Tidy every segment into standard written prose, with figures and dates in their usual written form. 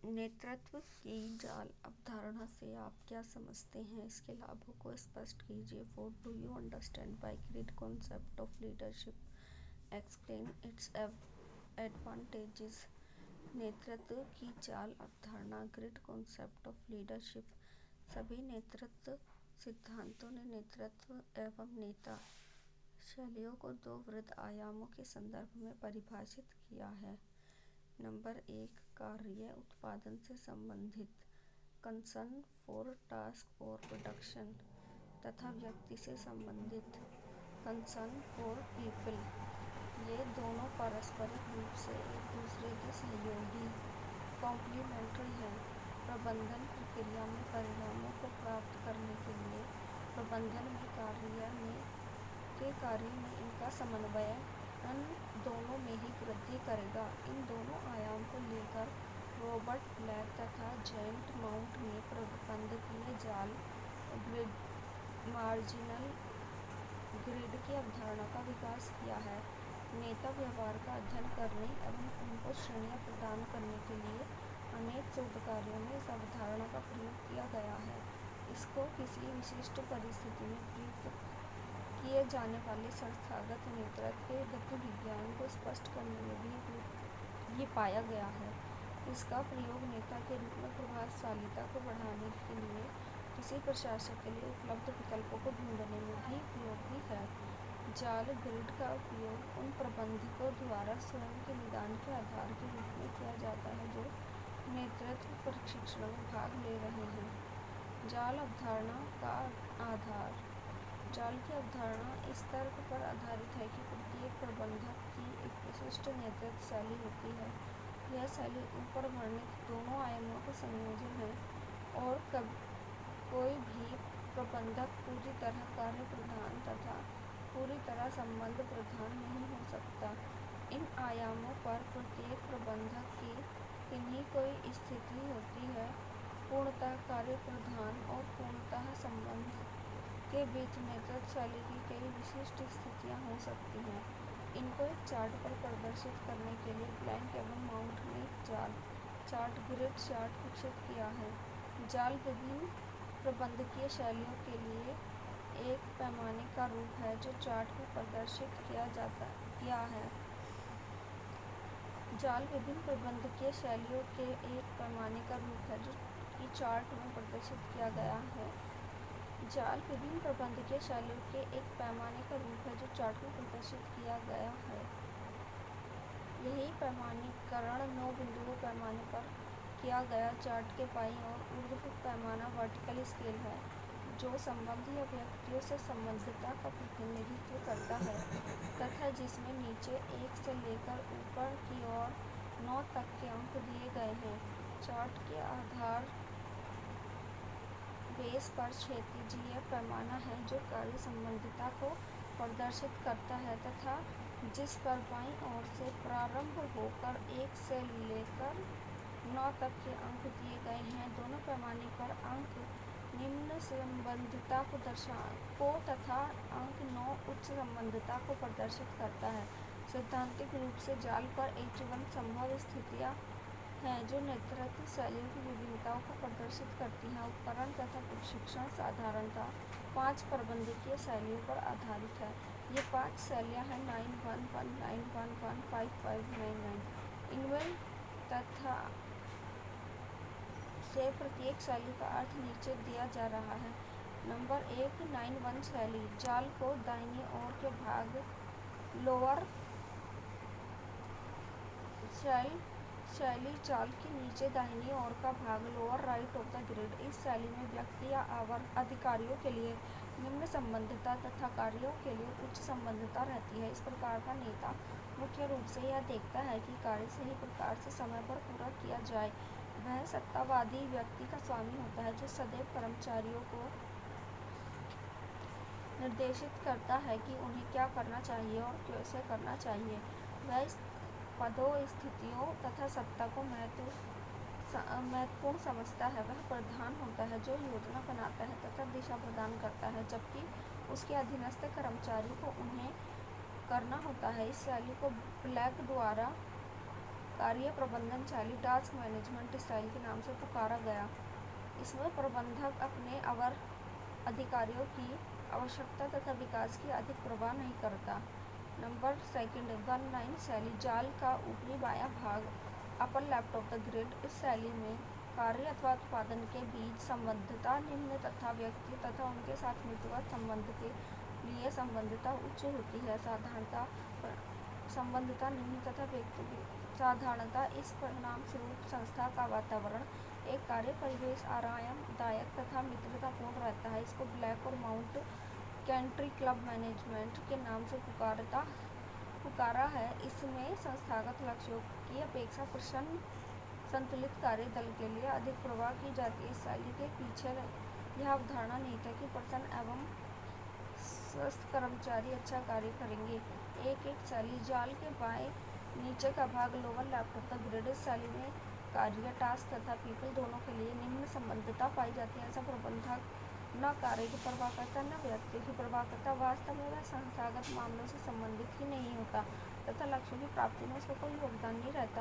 नेतृत्व की जाल अवधारणा से आप क्या समझते हैं? इसके लाभों को स्पष्ट कीजिए। What do you understand by grid concept of leadership? Explain its advantages. नेतृत्व की जाल अवधारणा ग्रिड कॉन्सेप्ट ऑफ लीडरशिप। सभी नेतृत्व सिद्धांतों ने नेतृत्व एवं नेता शैलियों को दो वृहद आयामों के संदर्भ में परिभाषित किया है। नंबर 1, कार्य उत्पादन से संबंधित कंसर्न फॉर टास्क और प्रोडक्शन, तथा व्यक्ति से संबंधित कंसर्न फॉर पीपल। ये दोनों पारस्परिक रूप से एक दूसरे के सहयोगी कॉम्प्लीमेंट्री हैं। प्रबंधन प्रक्रिया में परिणामों को प्राप्त करने के लिए प्रबंधन में कार्य में इनका समन्वय इन दोनों में ही वृद्धि करेगा। इन दोनों आयाम को लेकर रॉबर्ट ब्लैक तथा जेंट माउंट ने प्रबंधकीय जाल मार्जिनल ग्रिड की अवधारणा का विकास किया है। नेता व्यवहार का अध्ययन करने एवं उनको श्रेणियां प्रदान करने के लिए अनेक शोध कार्यों में इस अवधारणा का प्रयोग किया गया है। इसको किसी विशिष्ट परिस्थिति में प्रयुक्त किए जाने वाले संस्थागत नेतृत्व के गतिविज्ञान को स्पष्ट करने में भी ये पाया गया है। इसका प्रयोग नेता के रूप में प्रभावशालिता को बढ़ाने के लिए किसी प्रशासक के लिए उपलब्ध विकल्पों को ढूंढने में भी उपयोगी है। जाल ग्रिड का उपयोग उन प्रबंधकों द्वारा स्वयं के निदान के आधार के रूप में किया जाता है जो नेतृत्व प्रशिक्षण में भाग ले रहे हैं। जाल अवधारणा का आधार। जाल की अवधारणा इस तर्क पर आधारित है कि प्रत्येक प्रबंधक की एक विशिष्ट नेतृत्व शैली होती है। यह शैली ऊपर वर्णित दोनों आयामों का संयोजन है और कोई भी प्रबंधक पूरी तरह कार्य प्रधान तथा पूरी तरह संबंध प्रधान नहीं हो सकता। इन आयामों पर प्रत्येक प्रबंधक की किन्हीं कोई स्थिति होती है। पूर्णतः कार्य प्रधान और पूर्णतः संबंध के बीच नेतृत्व शैली की कई विशिष्ट स्थितियां हो सकती हैं। इनको एक चार्ट पर प्रदर्शित करने के लिए ब्लैक एवं माउंट ने जाल चार्ट ग्रिड चार्ट विकसित किया है। जाल विभिन्न प्रबंधकीय शैलियों के लिए एक पैमाने का रूप है जो चार्ट में प्रदर्शित किया है। जाल विभिन्न प्रबंधकीय शैलियों के एक पैमाने का रूप है जो कि चार्ट में प्रदर्शित किया गया है। जाल विभिन्न प्रबंधकीय शैलियों के एक पैमाने का रूप है जो चार्ट में प्रदर्शित किया गया है। यही पैमानीकरण 9 बिंदुओं पैमाने पर किया गया चार्ट के बाईं ओर ऊर्ध्व पैमाना वर्टिकल स्केल है जो संबंध या व्यक्तियों से संबंधितता का प्रतिनिधित्व करता है तथा जिसमें नीचे 1 से लेकर ऊपर की ओर 9 तक के अंक दिए गए हैं। चार्ट के आधार बेस पर क्षैतिजीय पैमाना है जो कार्य संबंधितता को प्रदर्शित करता है तथा जिस पर बाईं ओर से प्रारंभ होकर 1 से लेकर 9 तक के अंक दिए गए हैं। दोनों पैमाने पर अंक निम्न संबंधितता को तथा अंक 9 उच्च संबंधितता को प्रदर्शित करता है। सैद्धांतिक रूप से जाल पर 81 संभव स्थितियां हैं जो नेतृत्व शैलियों की विभिन्नताओं को प्रदर्शित करती हैं। उपकरण तथा प्रशिक्षण साधारणतः 5 प्रबंधकीय शैलियों पर आधारित है। ये 5 शैलियाँ हैं 911, 911, 5599। इनमें तथा से प्रत्येक शैली का अर्थ नीचे दिया जा रहा है। नंबर 1, 9-1 शैली। जाल को दाहिनी ओर के भाग लोअर शैली जाल के नीचे दाहिनी ओर का भाग lower right of the grid. इस शैली में व्यक्ति या अधिकारियों के लिए निम्न संबंधितता तथा कार्यों के लिए उच्च संबंधितता रहती है। इस प्रकार का नेता मुख्य रूप से यह देखता है कि कार्य सही प्रकार से समय पर पूरा किया जाए। वह सत्तावादी व्यक्ति का स्वामी होता है जो सदैव कर्मचारियों को निर्देशित करता है कि उन्हें क्या करना चाहिए और कैसे करना चाहिए। वह पदों, स्थितियों तथा सत्ता को महत्वपूर्ण समझता है। वह प्रधान होता है जो योजना बनाता है तथा दिशा प्रदान करता है जबकि उसके अधीनस्थ कर्मचारियों को उन्हें करना होता है। इस शैली को ब्लैक द्वारा कार्य प्रबंधन शैली टास्क मैनेजमेंट स्टाइल के नाम से पुकारा गया। इसमें प्रबंधक अपने अवर अधिकारियों की आवश्यकता तथा विकास की अधिक परवाह नहीं करता। नंबर सेकंड, 19 शैली जाल का ऊपरी बायां भाग upper left of the grid. इस शैली में कार्य अथवा उत्पादन के बीच संबद्धता निम्न तथा व्यक्ति तथा उनके साथ मित्रवत संबंध के लिए संबद्धता उच्च होती है। साधारणता संबद्धता निम्न तथा व्यक्ति साधारणता इस परिणाम स्वरूप संस्था का वातावरण एक कार्य परिवेश आरामदायक तथा मित्रतापूर्ण रहता है। इसको ब्लैक और माउंट कंट्री क्लब मैनेजमेंट के नाम से पुकारा है। इसमें संस्थागत लक्ष्यों की अपेक्षा प्रसन्न संतुलित कार्य दल के लिए अधिक परवाह की जाती है। इस शैली के पीछे यह अवधारणा निहित है कि प्रसन्न एवं स्वस्थ कर्मचारी अच्छा कार्य करेंगे। एक शैली जाल के बाएं नीचे का भाग lower left of the grid. इस शैली में कार्य टास्क तथा पीपल दोनों के लिए निम्न संबद्धता पाई जाती है। ऐसा प्रबंधक न कार्य की परवाह करता न व्यक्ति की परवाह करता। वास्तव में वह संस्थागत मामलों से संबंधित ही नहीं होता तथा लक्ष्यों की प्राप्ति में उसका कोई योगदान नहीं रहता।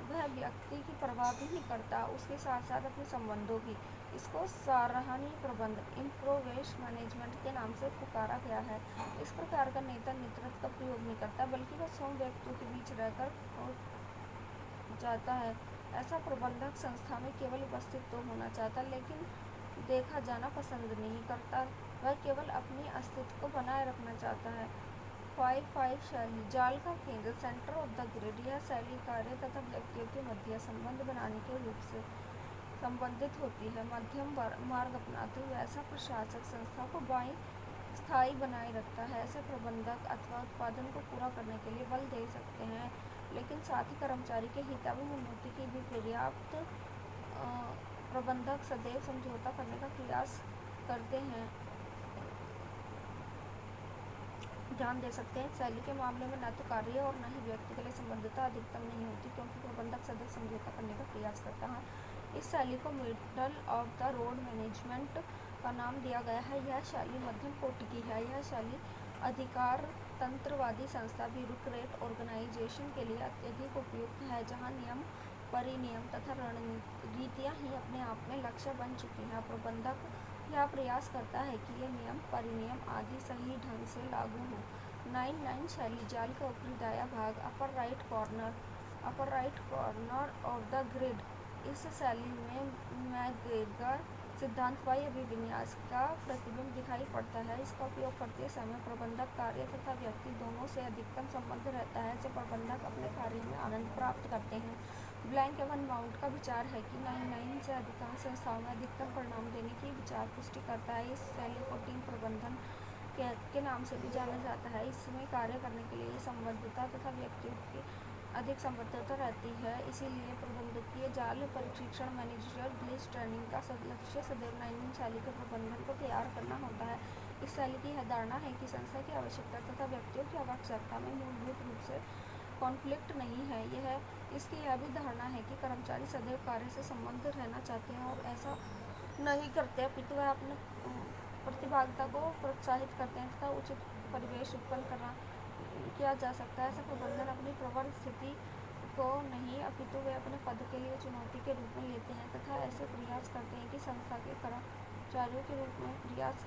वह व्यक्ति की परवाह भी नहीं करता, उसके साथ साथ अपने संबंधों की। इसको सराहनीय प्रबंध इम्प्रोवेश मैनेजमेंट के नाम से पुकारा गया है। इस प्रकार का नेता नेतृत्व का प्रयोग नहीं करता बल्कि वह स्वयं व्यक्तियों के बीच रहकर हो जाता है। ऐसा प्रबंधक संस्था में केवल उपस्थित तो होना चाहता लेकिन देखा जाना पसंद नहीं करता। वह केवल अपनी अस्तित्व को बनाए रखना चाहता है। 5 शैली जाल का केंद्र सेंटर ऑफ द ग्रिड। यह शैली कार्य तथा व्यक्तियों के मध्य संबंध बनाने के रूप से संबंधित होती है। मध्यम मार्ग अपनाते हुए ऐसा प्रशासक संस्था को स्थायी बनाए रखता है। ऐसे प्रबंधक अथवा उत्पादन को पूरा करने के लिए बल दे सकते हैं लेकिन साथ ही कर्मचारी के हित एवं उन्नति की भी पर्याप्त प्रबंधक सदैव समझौता करने का प्रयास करते हैं। ध्यान दे सकते हैं, शैली के मामले में न तो कार्य और न ही व्यक्ति के लिए संबद्धता अधिकतम नहीं होती क्योंकि प्रबंधक सदैव समझौता करने का प्रयास करता है। इस शैली को middle of the road management का नाम दिया गया है। यह शैली मध्यम कोटि की है। यह शैली अधिकार तंत्रवादी संस्था ब्यूरोक्रेट ऑर्गेनाइजेशन के लिए अत्यधिक उपयुक्त है जहां नियम परिनियम तथा रणनीतियां ही अपने आप में लक्ष्य बन चुकी हैं। प्रबंधक यह प्रयास करता है कि ये नियम परिनियम आदि सही ढंग से लागू हो। 9 शैली जाल का ऊपरी दायां भाग upper right corner of the grid. इस शैली में मैकग्रेगर सिद्धांत वाई अभिविन्यास का प्रतिबिंब दिखाई पड़ता है। इसका उपयोग करते समय प्रबंधक कार्य तथा व्यक्ति दोनों से अधिकतम संबंध रहता है। ऐसे प्रबंधक अपने कार्य में आनंद प्राप्त करते हैं। ब्लैंक एवं माउंट का विचार है कि 9 से अधिकांश संस्थाओं में अधिकतम परिणाम देने की विचार पुष्टि करता है। इस शैली को टीम प्रबंधन के नाम से भी जाना जाता है। इसमें कार्य करने के लिए संबद्धता तथा व्यक्तियों की अधिक संबद्धता रहती है। इसीलिए प्रबंधकीय जाल प्रशिक्षण मैनेजरियल ब्लिस ट्रेनिंग का लक्ष्य सदैव 9 शैली के प्रबंधन को तैयार करना होता है। इस शैली की यह धारणा है कि संस्था की आवश्यकता तथा व्यक्तियों की आवश्यकता में मूलभूत रूप से कॉन्फ्लिक्ट नहीं है। इसकी यह भी धारणा है कि कर्मचारी सदैव कार्य से संबद्ध रहना चाहते हैं और ऐसा नहीं करते अपितु वह अपने प्रतिभागिता को प्रोत्साहित करते हैं तथा उचित परिवेश उत्पन्न किया जा सकता है। ऐसा प्रबंधन अपनी प्रवर स्थिति को नहीं अपितु वे अपने पद के लिए चुनौती के रूप में लेते हैं तथा ऐसे प्रयास करते हैं कि संस्था के कर्मचारियों के रूप में प्रयास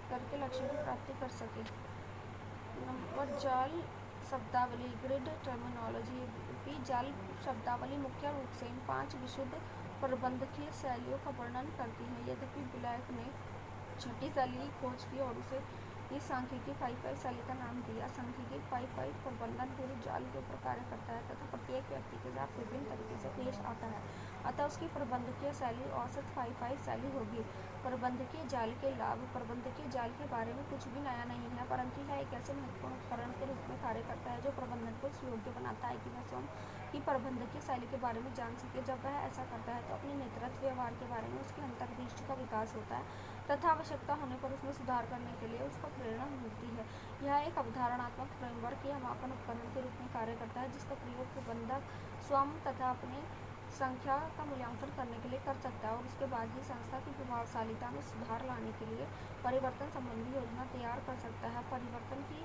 करके लक्ष्यों की प्राप्ति कर सके। नंबर जाल शब्दावली ग्रिड टर्मिनोलॉजी। जाल शब्दावली मुख्य रूप से इन 5 विशुद्ध प्रबंधकीय शैलियों का वर्णन करती है। यद्यपि ब्लैक ने छठी शैली की खोज की और उसे इस सांख्यिकी 5 शैली का नाम दिया। सांख्यिकी 5 प्रबंधन पूरे जाल के ऊपर कार्य करता है तथा प्रत्येक व्यक्ति के साथ विभिन्न तरीके से पेश आता है, अतः उसकी प्रबंधकीय शैली औसत 5 शैली होगी। प्रबंधकीय जाल के लाभ। प्रबंधकीय जाल के बारे में कुछ भी नया नहीं है परंतु यह एक ऐसे महत्वपूर्ण उपकरण के रूप में कार्य करता है जो प्रबंधन को योग्य बनाता है कि वह स्वयं की प्रबंधकीय शैली के बारे में जान सके। जब वह ऐसा करता है तो अपने नेतृत्व व्यवहार के बारे में उसकी अंतर्दृष्टि का विकास होता है तथा आवश्यकता होने पर उसमें सुधार करने के लिए उसको प्रेरणा मिलती है। यह एक अवधारणात्मक फ्रेमवर्क या मापन उपकरण के रूप में कार्य करता है जिसका प्रयोग प्रबंधक स्वयं तथा अपने संख्या का मूल्यांकन करने के लिए कर सकता है और उसके बाद ही संस्था की प्रभावशीलता में सुधार लाने के लिए परिवर्तन संबंधी योजना तैयार कर सकता है। परिवर्तन की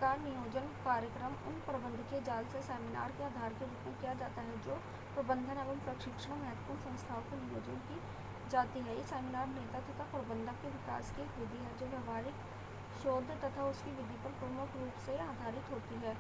का नियोजन कार्यक्रम उन प्रबंधकीय जाल से सेमिनार के आधार के रूप में किया जाता है जो प्रबंधन एवं प्रशिक्षण महत्वपूर्ण संस्थाओं के नियोजन की जाती है। ये सेमिनार नेता तथा प्रबंधक के विकास की एक विधि है जो व्यवहारिक शोध तथा उसकी विधि पर प्रमुख रूप से आधारित होती है।